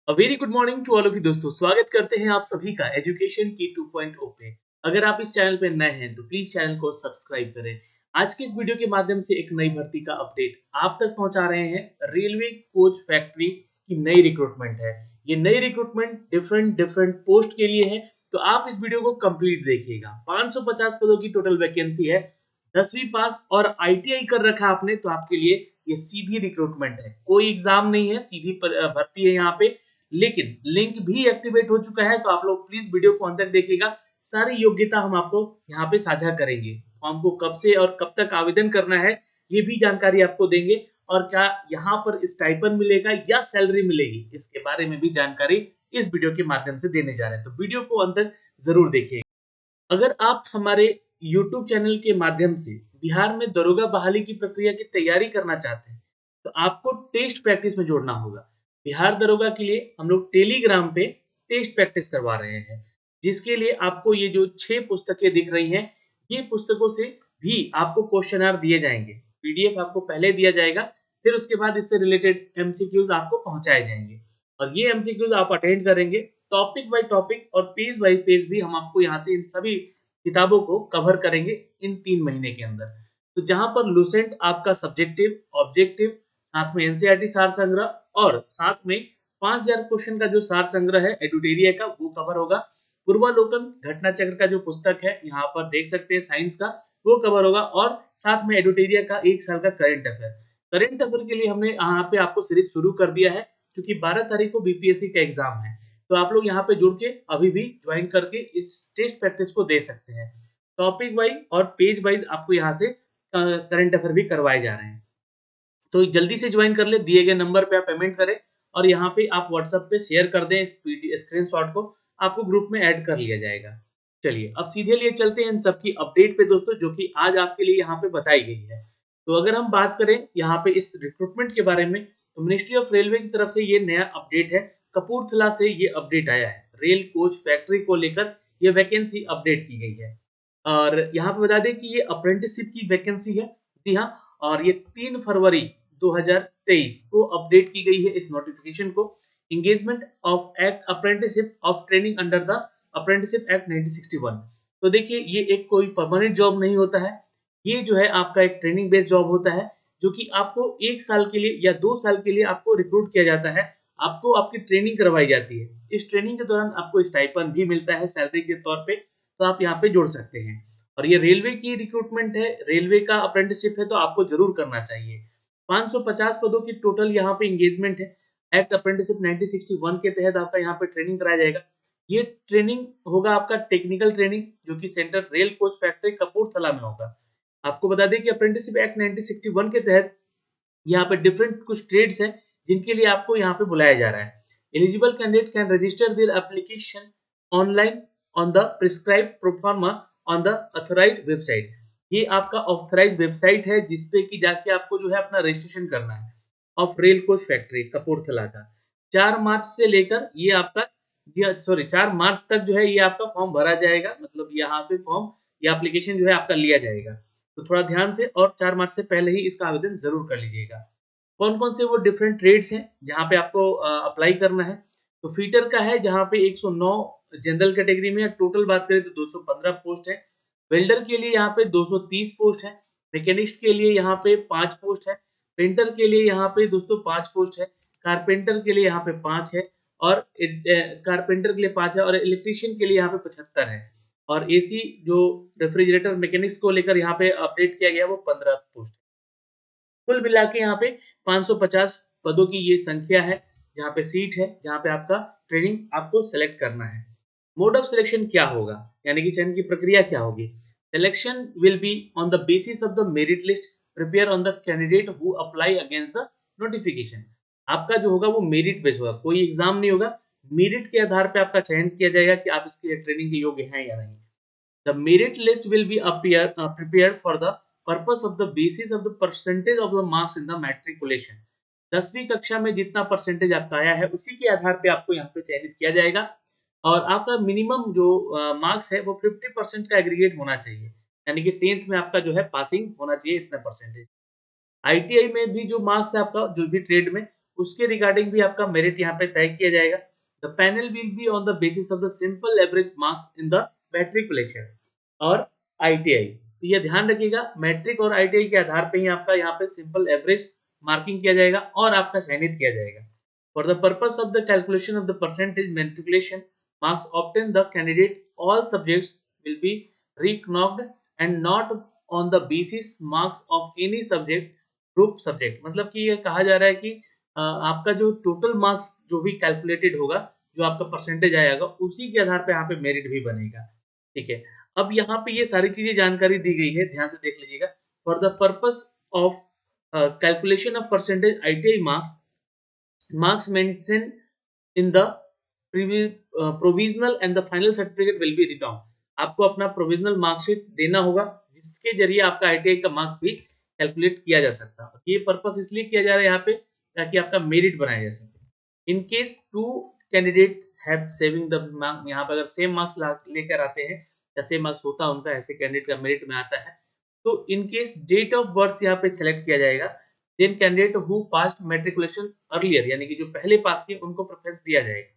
Very good morning to all of you दोस्तों। स्वागत करते हैं आप सभी का एजुकेशन की 2.0 पे। अगर आप इस चैनल पे नए हैं तो प्लीज चैनल को सब्सक्राइब करें। आज के इस वीडियो के माध्यम से एक नई भर्ती का अपडेट आप तक पहुंचा रहे हैं। रेलवे कोच फैक्ट्री की नई रिक्रूटमेंट है। ये नई रिक्रूटमेंट डिफरेंट डिफरेंट पोस्ट के लिए है, तो आप इस वीडियो को कंप्लीट देखिएगा। 550 पदों की टोटल वैकेंसी है। 10वीं पास और आईटीआई कर रखा आपने तो आपके लिए ये सीधी रिक्रूटमेंट है, कोई एग्जाम नहीं है, सीधी भर्ती है यहाँ पे। लेकिन लिंक भी एक्टिवेट हो चुका है, तो आप लोग प्लीज वीडियो को अंत तक देखिएगा। सारी योग्यता हम आपको यहाँ पे साझा करेंगे। फॉर्म को कब से और कब तक आवेदन करना है ये भी जानकारी आपको देंगे, और क्या यहाँ पर स्टाइपेंड मिलेगा या सैलरी मिलेगी इसके बारे में भी जानकारी इस वीडियो के माध्यम से देने जा रहे हैं, तो वीडियो को अंत तक जरूर देखिए। अगर आप हमारे YouTube चैनल के माध्यम से बिहार में दरोगा बहाली की प्रक्रिया की तैयारी करना चाहते हैं तो आपको टेस्ट प्रैक्टिस में जोड़ना होगा। बिहार दरोगा के लिए हम लोग टेलीग्राम पे टेस्ट प्रैक्टिस करवा रहे हैं, जिसके लिए आपको ये जो 6 पुस्तकें दिख रही हैं, ये पुस्तकों से भी आपको क्वेश्चनर दिए जाएंगे। पीडीएफ आपको पहले दिया जाएगा, फिर उसके बाद इससे रिलेटेड एमसीक्यूज आपको पहुंचाए जाएंगे, और ये एमसीक्यूज आप अटेंड करेंगे। टॉपिक बाय टॉपिक और पेज बाय पेज भी हम आपको यहाँ से इन सभी किताबों को कवर करेंगे इन 3 महीने के अंदर। तो जहां पर लुसेंट आपका सब्जेक्टिव, ऑब्जेक्टिव, साथ में एनसीईआरटी सार संग्रह और साथ में 5000 क्वेश्चन का जो सार संग्रह है एडुटेरिया का, वो कवर होगा। पूर्वालोकन घटना चक्र का जो पुस्तक है यहाँ पर देख सकते हैं, साइंस का, वो कवर होगा। और साथ में एडुटेरिया का 1 साल का करंट अफेयर। करंट अफेयर के लिए हमने यहाँ पे आपको सीरीज शुरू कर दिया है, क्योंकि 12 तारीख को बीपीएससी का एग्जाम है। तो आप लोग यहाँ पे जुड़ के अभी भी ज्वाइन करके इस टेस्ट प्रैक्टिस को दे सकते हैं। टॉपिक वाइज और पेज वाइज आपको यहाँ से करंट अफेयर भी करवाए जा रहे हैं, तो जल्दी से ज्वाइन कर ले। दिए गए नंबर पे आप पेमेंट करें और यहाँ पे आप व्हाट्सएप पे शेयर कर दें इस स्क्रीनशॉट को, आपको ग्रुप में ऐड कर लिया जाएगा। चलिए अब सीधे लिए चलते हैं इन सबकी अपडेट पे दोस्तों, जो कि आज आपके लिए यहाँ पे बताई गई है। तो अगर हम बात करें यहाँ पे इस रिक्रूटमेंट के बारे में, तो मिनिस्ट्री ऑफ रेलवे की तरफ से ये नया अपडेट है। कपूरथला से ये अपडेट आया है। रेल कोच फैक्ट्री को लेकर ये वैकेंसी अपडेट की गई है। और यहाँ पे बता दें कि ये अप्रेंटिसशिप की वैकेंसी है। जी हाँ, और ये 3 फरवरी 2023 को अपडेट की गई है इस नोटिफिकेशन को। Engagement of act apprenticeship of training under the apprenticeship act 1961। तो देखिए, ये एक कोई परमानेंट जॉब नहीं होता है, ये जो है आपका एक ट्रेनिंग बेस्ड जॉब होता है, जो कि आपको 1 साल के लिए या 2 साल के लिए आपको रिक्रूट किया जाता है। आपको आपकी ट्रेनिंग करवाई जाती है। इस ट्रेनिंग के दौरान आपको स्टाइपेंड भी मिलता है सैलरी के तौर पे, तो आप यहाँ पे जुड़ सकते हैं। और ये रेलवे की रिक्रूटमेंट है, रेलवे का अप्रेंटिसशिप है, तो आपको जरूर करना चाहिए। 550 पदों की टोटल यहाँ पे एंगेजमेंट है। एक्ट अप्रेंटिसशिप 1961 के तहत आपका यहाँ पे ट्रेनिंग कराया जाएगा। ये ट्रेनिंग होगा आपका टेक्निकल ट्रेनिंग, जो कि centre rail coach factory Kapurthala में होगा। आपको बता दें कि अप्रेंटिसशिप एक्ट 1961 के तहत यहाँ पे डिफरेंट कुछ ट्रेड्स हैं, जिनके लिए आपको यहाँ पे बुलाया जा रहा है। Eligible candidate can register their application online on the prescribe proforma on the authorised website. ये आपका ऑथराइज्ड वेबसाइट है, जिसपे कि जाके आपको जो है अपना रजिस्ट्रेशन करना है of rail coach factory Kapurthala का। 4 मार्च से लेकर ये आपका, जी सॉरी, 4 मार्च तक जो है ये आपका फॉर्म भरा जाएगा। मतलब यहाँ पे फॉर्म या एप्लीकेशन जो है आपका लिया जाएगा, तो थोड़ा ध्यान से, और 4 मार्च से पहले ही इसका आवेदन जरूर कर लीजिएगा। कौन-कौन से वो डिफरेंट ट्रेड्स हैं जहाँ पे आपको अप्लाई करना है? तो फीटर का है, जहाँ पे 109 जनरल कैटेगरी में है। टोटल बात करें तो 215 पोस्ट है। वेल्डर के लिए यहाँ पे 230 पोस्ट है। मैकेनिस्ट के लिए यहाँ पे 5 पोस्ट है। पेंटर के लिए यहाँ पे दोस्तों 5 पोस्ट है। कारपेंटर के लिए यहाँ पे 5 है, और कारपेंटर के लिए 5 है, और इलेक्ट्रीशियन के लिए यहाँ पे 75 है। और एसी जो रेफ्रिजरेटर मैकेनिक्स को लेकर यहाँ पे अपडेट किया गया, वो 15 पोस्ट। कुल मिला के यहाँ पे 550 पदों की ये संख्या है, जहाँ पे सीट है, जहाँ पे आपका ट्रेनिंग आपको सेलेक्ट करना है। मोड ऑफ सिलेक्शन क्या होगा, यानी कि चयन की प्रक्रिया क्या होगी? Selection will be on the basis of the merit list prepare on the candidate who apply against the notification. आपका जो होगा वो मेरिट बेस होगा, कोई एग्जाम नहीं होगा। मेरिट के आधार पे आपका चयन किया जाएगा कि आप इसके ट्रेनिंग के योग्य हैं या नहीं। The merit list will be prepared for the purpose of the basis of the percentage of the marks in the matriculation। 10वीं कक्षा में जितना परसेंटेज आपका आया है, उसी के आधार पे आपको यहाँ पे चयनित किया जाएगा। और आपका मिनिमम जो मार्क्स है वो 50% का एग्रीगेट होना चाहिए, यानी कि 10th में आपका जो है पासिंग होना चाहिए इतना परसेंटेज। आईटीआई में भी जो मार्क्स है आपका, जो भी ट्रेड में, उसके रिगार्डिंग भी आपका मेरिट यहाँ पे तय किया जाएगा। The panel will be on the basis of the simple average marks in the matriculation और आईटीआई। तो ये ध्यान रखिएगा, मैट्रिक और आईटीआई के आधार पे ही आपका यहाँ पे सिंपल एवरेज मार्किंग किया जाएगा और आपका चयनित किया जाएगा। For the purpose of the calculation of the percentage matriculation marks obtained, the candidate all subjects will be recognized and not on the basis marks of any subject group subject। मतलब कि ये कहा जा रहा है कि आपका जो टोटल मार्क्स जो भी कैलकुलेटेड होगा, जो आपका परसेंटेज आएगा, उसी के आधार पे यहाँ पे मेरिट भी बनेगा। ठीक है, अब यहाँ पे ये सारी चीजें जानकारी दी गई है, ध्यान से देख लीजिएगा। For the purpose of calculation of percentage ITI marks mentioned in the provisional and the final certificate will be written। आपको अपना प्रोविजनल मार्कशीट देना होगा, जिसके जरिए आपका आईटीआई का मार्क्स भी कैलकुलेट किया जा सकता है। ये पर्पस इसलिए किया जा रहा है यहाँ पे, ताकि आपका मेरिट बनाया जा सके। In case two candidate have saving the mark, यहाँ पे अगर सेम मार्क्स लेकर आते हैं या सेम मार्क्स होता है उनका, ऐसे कैंडिडेट का मेरिट में आता है, तो in case date of birth यहाँ पे सेलेक्ट किया जाएगा। Then candidate who passed matriculation earlier, यानी कि जो पहले पास किए उनको प्रेफरेंस दिया जाएगा।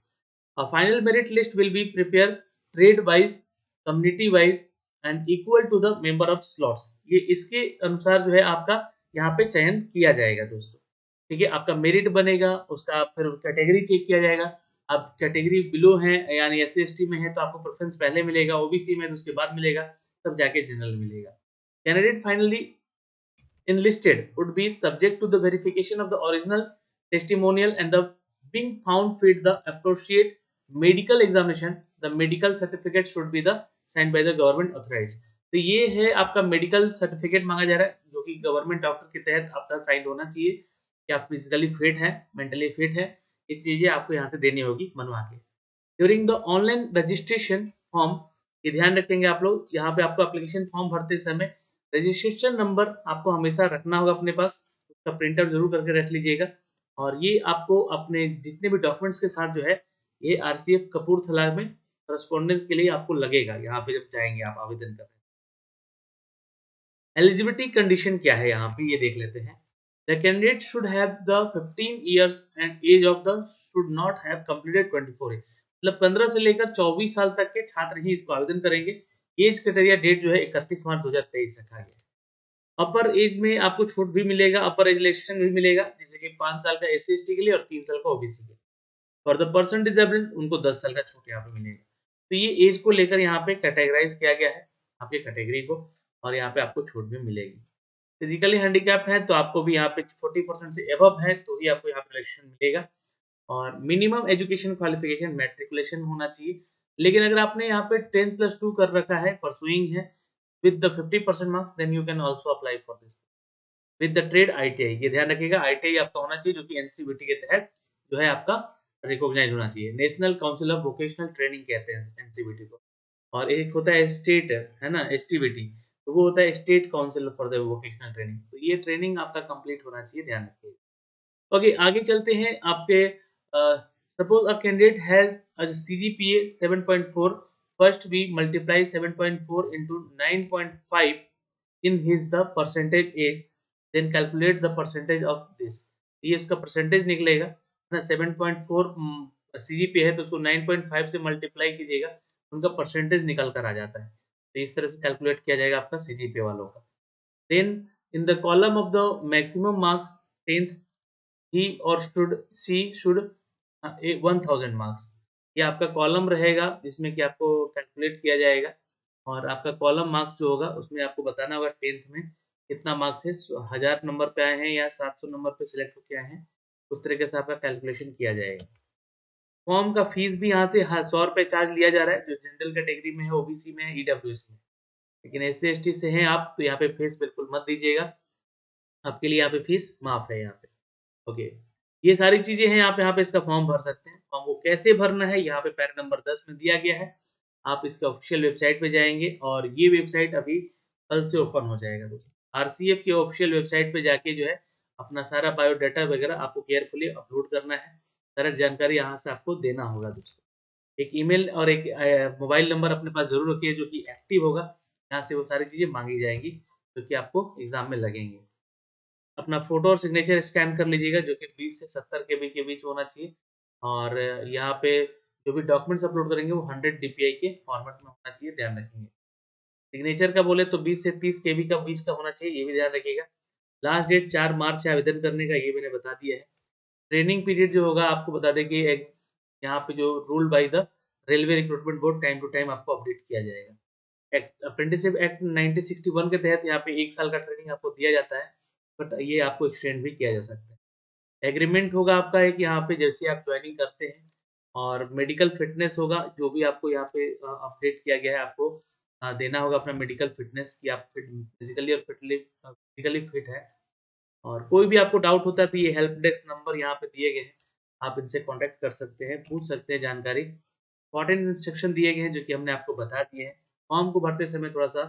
A final merit list will be prepared trade wise, community wise and equal to the member of slots। ये इसके अनुसार जो है आपका यहाँ पे चयन किया जाएगा दोस्तों। ठीक है, आपका मेरिट बनेगा, उसका फिर कैटेगरी चेक किया जाएगा। अब कैटेगरी बिलो है यानी एससी एसटी में है तो आपको प्रेफरेंस पहले मिलेगा, ओबीसी में तो उसके बाद मिलेगा, तब जाके जनरल मिलेगा। Candidate finally enlisted would be subject to the verification of the original testimonial and the being found fit the appropriate medical examination। The medical certificate should be the signed by the government authorized। तो ये है आपका medical certificate मांगा जा रहा है, जो कि गवर्नमेंट डॉक्टर के तहत आपका साइन होना चाहिए कि आप फिजिकली फिट है, मेंटली फिट है। ये चीजें आपको यहाँ से देनी होगी बनवा के। During the online registration form, ये ध्यान रखेंगे आप लोग, यहाँ पे आपको एप्लीकेशन फॉर्म भरते समय रजिस्ट्रेशन नंबर आपको हमेशा रखना होगा अपने पास, उसका प्रिंट आउट जरूर करके रख लीजिएगा। और ये आपको अपने जितने भी डॉक्यूमेंट्स के साथ जो है, ये आरसीएफ कपूरथला में करस्पॉन्डेंस के लिए आपको लगेगा यहाँ पे जब जाएंगे आप आवेदन करने। एलिजिबिलिटी कंडीशन क्या है यहाँ पे, ये देख लेते हैं। The candidate should have the 15 years and age of the should not have completed 24 year. मतलब 15 से लेकर 24 साल तक के छात्र ही इसको आवेदन करेंगे। एज क्राइटेरिया डेट जो है 31 मार्च 2023 रखा गया। अपर एज में आपको छूट भी मिलेगा, अपर एज रिलैक्सेशन भी मिलेगा, जैसे कि 5 साल का एससी एसटी के लिए और 3 साल का ओबीसी के। फॉर द पर्सन डिसेबल्ड उनको 10 साल का छूट यहाँ पे मिलेगा। तो ये एज को लेकर यहाँ पे कैटेगराइज किया गया है आपके कैटेगरी को, और यहाँ पे आपको छूट भी मिलेगी। फिजिकली हैंडीकैप्ड है तो आपको भी यहाँ पे 40% से एबव है तो ही आपको यहाँ पे रिलैक्सेशन मिलेगा। और मिनिमम एजुकेशन क्वालिफिकेशन मैट्रिकुलेशन होना चाहिए। लेकिन अगर आपने यहाँ पे 10+2 कर रखा है, परसुइंग है with the 50% marks, then you can also apply for this with the trade ITI। ये ध्यान रखिएगा, ITI आपका होना चाहिए जो कि NCVT के तहत जो है आपका रिकॉग्नाइज होना चाहिए। National council of vocational training कहते हैं NCVT को। और एक होता है स्टेट, है ना, STVT, तो वो होता है state council for the vocational training. तो ये ट्रेनिंग आपका कंप्लीट होना चाहिए, ध्यान रखिएगा। ओके, आगे चलते हैं। आपके suppose a candidate has a CGPA 7.4, first we multiply 7.4 into 9.5 in his the percentage age, then calculate the percentage of this। ये इसका परसेंटेज निकलेगा ना। 7.4 CGPA है तो उसको 9.5 से मल्टीप्लाई कीजिएगा, उनका परसेंटेज निकल कर आ जाता है। तो इस तरह से कैलकुलेट किया जाएगा आपका CGPA वालों का। Then in the column of the maximum marks 10th he or she should 1000 marks. ये आपका कॉलम रहेगा जिसमें कि आपको कैलकुलेट किया जाएगा, और आपका कॉलम मार्क्स जो होगा उसमें आपको बताना होगा 10th में कितना मार्क्स है, 1000 नंबर पे आए हैं या 700 नंबर पे सिलेक्ट होकर आए हैं, उस तरीके से आपका कैलकुलेशन किया जाएगा। फॉर्म का फीस भी यहाँ से 100 रुपये चार्ज लिया जा रहा है, जो जनरल कैटेगरी में है, ओबीसी में है, EWS में। लेकिन SC ST से हैं आप तो यहाँ पे फीस बिल्कुल मत दीजिएगा, आपके लिए यहाँ पे फीस माफ है यहाँ पे। ओके, ये सारी चीजें हैं आप यहाँ पे इसका फॉर्म भर सकते हैं। फॉर्म को कैसे भरना है यहाँ पे पैरा नंबर 10 में दिया गया है। आप इसका ऑफिशियल वेबसाइट पे जाएंगे और ये वेबसाइट अभी कल से ओपन हो जाएगा दोस्तों। आरसीएफ के ऑफिशियल वेबसाइट पे जाके जो है अपना सारा बायोडाटा वगैरह आपको केयरफुली अपलोड करना है, करेक्ट जानकारी यहाँ से आपको देना होगा दोस्तों। एक ईमेल और एक मोबाइल नंबर अपने पास जरूर रखिए जो कि एक्टिव होगा, यहाँ से वो सारी चीजें मांगी जाएंगी जो कि आपको एग्जाम में लगेंगे। अपना फोटो और सिग्नेचर स्कैन कर लीजिएगा, जो कि 20 से 70 केबी के बीच होना चाहिए। और यहाँ पे जो भी डॉक्यूमेंट्स अपलोड करेंगे वो 100 डीपीआई के फॉर्मेट में होना चाहिए, ध्यान रखेंगे। सिग्नेचर का बोले तो 20 से 30 केबी का बीच का होना चाहिए, ये भी ध्यान रखिएगा। लास्ट डेट 4 मार्च है आवेदन करने का, ये मैंने बता दिया है। ट्रेनिंग पीरियड जो होगा आपको बता दें कि यहाँ पे जो rule by the railway recruitment board, time to time आपको अपडेट किया जाएगा। एक्ट अप्रेंटिसशिप एक्ट 1961 के तहत यहाँ पे 1 साल का ट्रेनिंग आपको दिया जाता है, बट ये आपको एक्सटेंड भी किया जा सकता है। एग्रीमेंट होगा आपका एक यहाँ पे, जैसे आप ज्वाइनिंग करते हैं, और मेडिकल फिटनेस होगा, जो भी आपको यहाँ पे अपडेट किया गया है, आपको देना होगा अपना मेडिकल फिटनेस कि आप फिजिकली और फिजिकली फिट है। और कोई भी आपको डाउट होता है तो ये हेल्प डेस्क नंबर यहाँ पे दिए गए हैं, आप इनसे कांटेक्ट कर सकते हैं, पूछ सकते हैं जानकारी। इंपॉर्टेंट इंस्ट्रक्शन दिए गए हैं जो कि हमने आपको बता दिए हैं। फॉर्म को भरते समय थोड़ा सा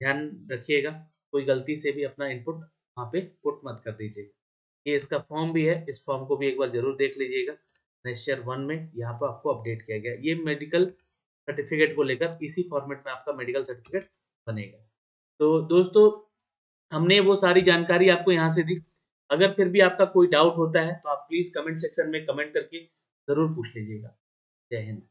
ध्यान रखिएगा, कोई गलती से भी अपना इनपुट वहाँ पे पुट मत कर दीजिएगा। ये इसका फॉर्म भी है, इस फॉर्म को भी एक बार जरूर देख लीजिएगा। नेक्स्चर 1 में यहाँ पर आपको अपडेट किया गया, ये मेडिकल सर्टिफिकेट को लेकर इसी फॉर्मेट में आपका मेडिकल सर्टिफिकेट बनेगा। तो दोस्तों, हमने वो सारी जानकारी आपको यहाँ से दी। अगर फिर भी आपका कोई डाउट होता है तो आप प्लीज कमेंट सेक्शन में कमेंट करके जरूर पूछ लीजिएगा। जय हिंद।